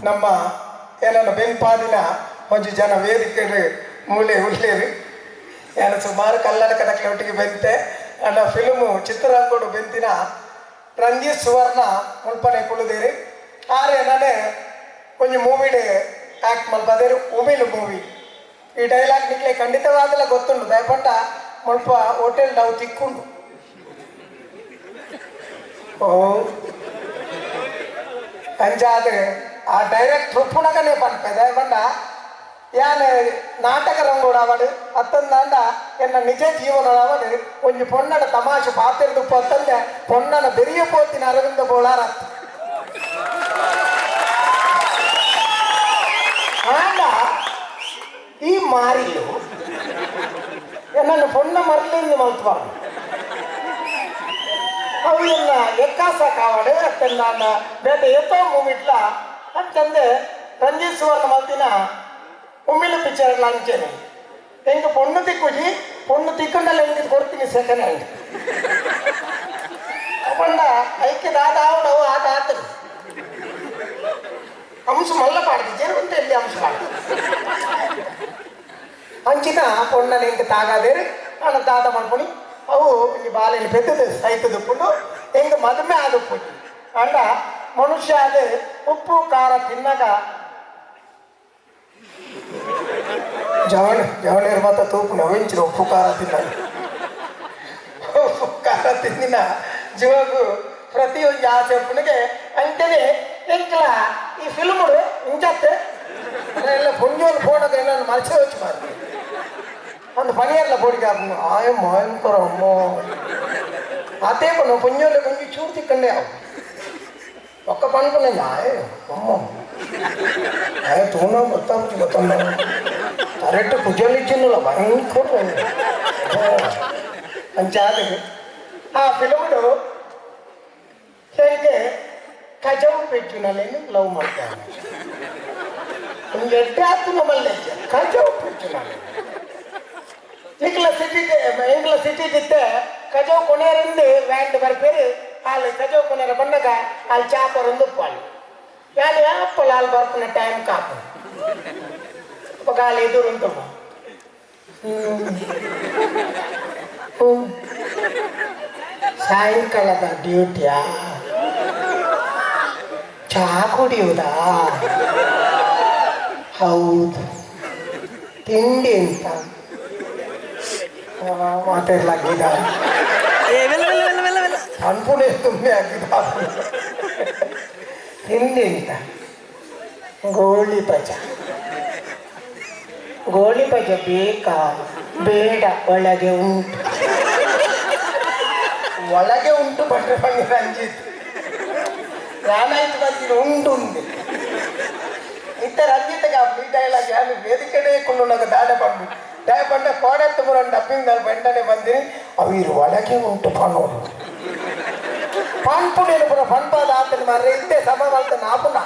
ನಮ್ಮ ಏನನ್ನ ಬೆನ್ಪಾದಿನ ಒಂಜಿ ಜನ ವೇದಿಕೆ ಮೂಲೆ ಉಳ್ಳೇರು ಏನು ಸುಮಾರು ಕಲ್ಲಡಕದಕ್ಕೆ ಒಟ್ಟಿಗೆ ಬೆಂತೆ ಅಣ್ಣ ಫಿಲ್ಮು ಚಿತ್ರರಂಗೋಡು ಬೆಂತಿನ ರಂಜಿತ್ ಸುವರ್ಣ ಮುಲ್ಪನೆ ಕುಳಿದೇರಿ ಆರೆ ನಾನೇ ಕೊಂಚ ಮೂವಿಡ್ ಆ್ಯಕ್ಟ್ ಮಲ್ಪದೇರು ಉಮಿಲು ಮೂವಿ ಈ ಡೈಲಾಗ್ ನಿಕ್ಲೆ ಖಂಡಿತವಾದಲ್ಲ ಗೊತ್ತುಂಡು ದಯಪಟ್ಟ ಮುಲ್ಪ ಹೋಟೆಲ್ ನಾವು ತಿಕ್ಕೊಂಡು ಓ ಅಂಚಾದ ಆ ಡೈರೆಕ್ಟ್ ಪುಣಗನೆ ಪಂಪೆ ದಯಪಂಡ ಯಾನು ನಾಟಕ ರಂಗೋಡು ಅವಡು ಅತ್ತಂದಾಂಡ ಎನ್ನ ನಿಜ ಜೀವನ ಅವಡು ಒಂಜಿ ಪೊನ್ನಡ ತಮಾಷೆ ಪಾತಿರ್ದು ಪೊತ್ತಂದೆ ಪೊನ್ನನ ಬೆರಿಯ ಪೋತಿನ ಅರವಿಂದ ಬೋಳಾರ ಆಂಡ ಈ ಮಾರಿಲು ಎನ್ನನ್ನು ಪೊನ್ನ ಮರಲಿಂದ ಮಲ್ತ್ವಾಡು ಅವು ಎನ್ನ ಎಕ್ಕಾಸ ಕಾವಾಡು ಅತ್ತಂದಾಂಡ ಬೇಟೆ ಎತ್ತೋ ಮೂವಿಟ್ಲ ಅಂತಂದೆ ರಂಜಿತ್ ಸುವರ್ಣ ಮಲ್ತಿನ ಉಮ್ಮಿಲು ಪಿಕ್ಚರ್ ಲಾಂಚೇನೆ ಎಂಗೆ ಪೊಣ್ಣು ತಿಕ್ಕುಜಿ ಪೊಣ್ಣು ತಿಕ್ಕೊಂಡಲ್ಲ ಎಂಗೆ ಕೊಡ್ತೀನಿ ಸೆಕೆಂಡ್ ಹ್ಯಾಂಡ್ ಅಪ್ಪಂಡ ಐಕ್ಯ ದಾದ ಆವಡವು ಆಟ ಆತರು ಅಂಶ ಮಲ್ಲ ಪಾಡ್ದಿದ್ದೇನೆ ಅಂತ ಎಲ್ಲಿ ಅಂಶ ಪಾಡ ಅಂಚಿನ ಪೊಣ್ಣನ ಎಂಗೆ ತಾಗಾದೇರಿ ನಾನು ದಾದ ಮಾಡ್ಕೊಂಡು ಅವು ಈ ಬಾಲೆಯಲ್ಲಿ ಬೆದ್ದದು ಸೈತು ದುಪ್ಪುಂಡು ಎಂಗೆ ಮದುವೆ ಆದುಪ್ಪುಜಿ ಅಂಡ ಮನುಷ್ಯ ಅದೇ ಉಪ್ಪು ಖಾರ ತಿನ್ನಾಗ ಜವಣೇರು ಮಾತ್ರ ತೂಪು ನವೆಂಚಿನ ಉಪ್ಪು ಖಾರ ತಿಂದಿನ ಜೀವಗೂ ಪ್ರತಿಯೊಂದು ಆಸೆ ಪುಣಿಗೆ ಅಂಟನೆ ಎಂಕಲ ಈ ಫಿಲ್ಮುಡು ಇಂಚತ್ತೆ ಎಲ್ಲ ಪುಂಜೋಲು ಫೋಟೋಗ ಏನಾದ್ರು ಮಲ್ಸೆ వచ్చి ಮಾರು ಒಂದು ಪನಿಯಲ್ಲ ಪೋಡಿಗೆ ಆಯಮ್ಮ ಎಂಕರ ಅಮ್ಮ ಅದೇ ಪನ್ನು ಪುಂಜೋಲೆ ಕೊಂಚ ಚೂರು ತಿಕ್ಕಂಡೆ ಅವು ఒక్క పనుకునే అమ్మ తూనా మొత్తం మొత్తం కరెక్ట్ కుజలు ఇచ్చింది భయంకర అంచాది ఆ ఫిల్ముడు ಹೇಗೆ ಕಜವು ಪೆಚ್ಚುನಲ್ಲಿ ಲವ್ ಮಾಡ್ತಾನೆ ಎಡ್ಡೆ ಆತು ನಮ್ಮಲ್ಲಿ ಕಜವು ಪೆಚ್ಚುನಲ್ಲಿ ಎಂಗ್ಲ ಸಿಟಿದಿತ್ತೆ ಕಜವು ಕೊನೆಯರಿಂದ ವ್ಯಾಂಡ್ ಬರ್ಪೇರಿ వాళ్ళు చదువు కొనేర పండగ వాళ్ళు చేపరందు పాలు వాళ్ళు యాపలు వాళ్ళు బరుకునే టైం కాపు ఒక వాళ్ళు ఎదురు ఉంటాము ಸಾಯಂಕಾಲದ ಡ್ಯೂಟಿಯಾ ಚಹಾ ಕುಡಿಯುವುದಾ ಹೌದು ತಿಂಡಿ ಅಂತ ಮಾತಾಡ್ಲಾಗಿದ ಅನ್ಪುಣೆ ತುಂಬೆ ಆಗಿದ್ದ ತಿಂಡಿ ಅಂತ ಗೋಳಿ ಪಜ ಬೇಕಾ ಬೇಡ ಒಳಗೆ ಉಂಟು ಬಟ್ರೆ ಬಣ್ಣ ರಂಜಿತ್ ನಾನಾಯ್ತು ಬಂದಿನ ಉಂಟು ಇತ್ತ ರಂಜಿತ್ಗೆ ಈ ಡೈಲಾಗ್ ಯಾರು ವೇದಿಕೆನೇ ಕೊಂಡು ನಂಗೆ ದಾಡ ಪಂಡ ಕೋಡೆತ್ತು ಬರೋಣ ಡಬ್ಬಿಂಗ್ ನಾನು ಬೆಂಡನೆ ಬಂದಿನಿ ಅವಿರು ಒಳಗೆ ಉಂಟು ಪಣೋಡು ಪಂಪುಡೇನು ಪುರ ಪಂಪಾದ ಆತನ ಮರ್ರೆ ಇದ್ದೆ ಸಮ ಮಾಡ್ತಾನೆ ಆಪುನ